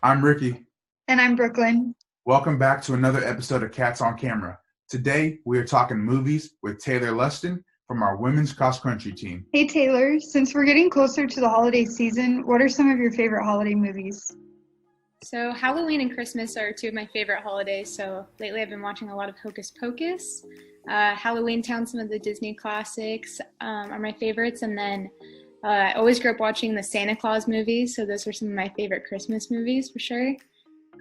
I'm Ricky. And I'm Brooklyn. Welcome back to another episode of Cats on Camera. Today, we are talking movies with Taylor Lustyan from our women's cross-country team. Hey Taylor, since we're getting closer to the holiday season, what are some of your favorite holiday movies? So Halloween and Christmas are two of my favorite holidays. So lately I've been watching a lot of Hocus Pocus. Halloween Town, some of the Disney classics are my favorites. And then I always grew up watching the Santa Claus movies. So those are some of my favorite Christmas movies for sure.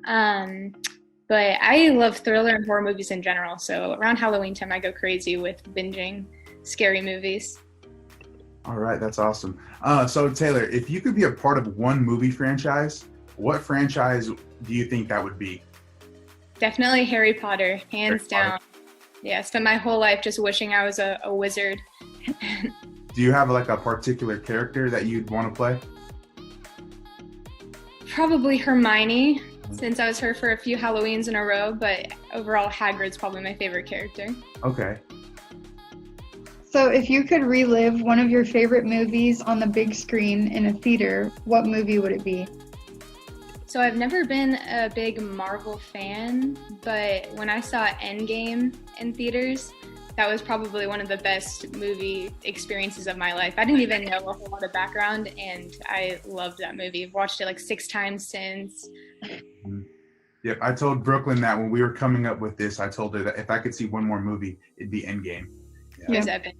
But I love thriller and horror movies in general. So around Halloween time, I go crazy with binging scary movies. All right, that's awesome. So Taylor, if you could be a part of one movie franchise, what franchise do you think that would be? Definitely Harry Potter, hands Harry down. Yeah, spent my whole life just wishing I was a wizard. Do you have like a particular character that you'd want to play? Probably Hermione, since I was her for a few Halloweens in a row, but overall Hagrid's probably my favorite character. Okay. So if you could relive one of your favorite movies on the big screen in a theater, what movie would it be? So I've never been a big Marvel fan, but when I saw Endgame in theaters, that was probably one of the best movie experiences of my life. I didn't even know a whole lot of background, and I loved that movie. I've watched it like 6 times since. Yep, I told Brooklyn that when we were coming up with this, I told her that if I could see one more movie, it'd be Endgame. It was epic.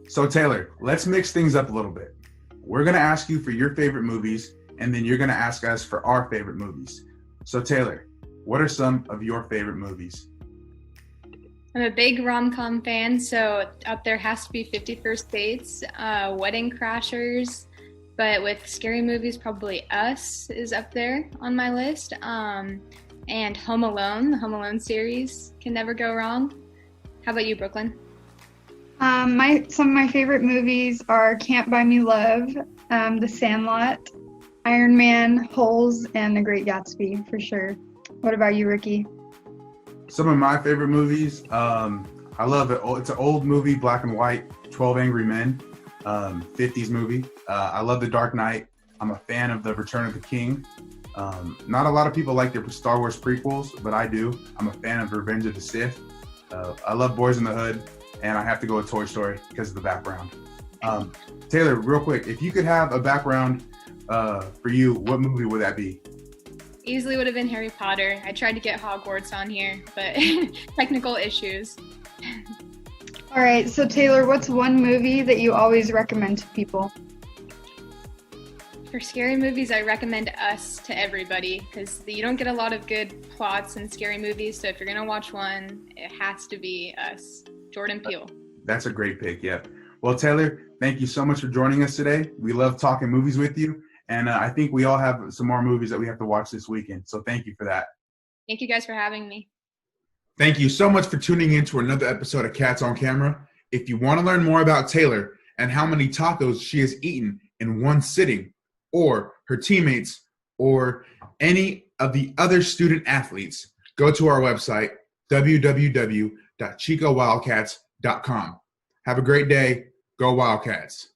So Taylor, let's mix things up a little bit. We're going to ask you for your favorite movies, and then you're going to ask us for our favorite movies. So Taylor, what are some of your favorite movies? I'm a big rom-com fan, so up there has to be 50 First Dates, Wedding Crashers, but with scary movies, probably Us is up there on my list. And Home Alone, the Home Alone series can never go wrong. How about you, Brooklyn? Some of my favorite movies are Can't Buy Me Love, The Sandlot, Iron Man, Holes, and The Great Gatsby for sure. What about you, Ricky? Some of my favorite movies, I love it. It's an old movie, black and white, 12 Angry Men, 50s movie. I love The Dark Knight. I'm a fan of The Return of the King. Not a lot of people like the Star Wars prequels, but I do. I'm a fan of Revenge of the Sith. I love Boys in the Hood, and I have to go with Toy Story because of the background. Taylor, real quick, if you could have a background for you, what movie would that be? Easily would have been Harry Potter. I tried to get Hogwarts on here, but technical issues. All right, so Taylor, what's one movie that you always recommend to people? For scary movies, I recommend Us to everybody because you don't get a lot of good plots in scary movies. So if you're going to watch one, it has to be Us. Jordan Peele. That's a great pick, yep. Well, Taylor, thank you so much for joining us today. We love talking movies with you. And I think we all have some more movies that we have to watch this weekend. So thank you for that. Thank you guys for having me. Thank you so much for tuning in to another episode of Cats on Camera. If you want to learn more about Taylor and how many tacos she has eaten in one sitting, or her teammates, or any of the other student athletes, go to our website, www.chicowildcats.com. Have a great day. Go Wildcats.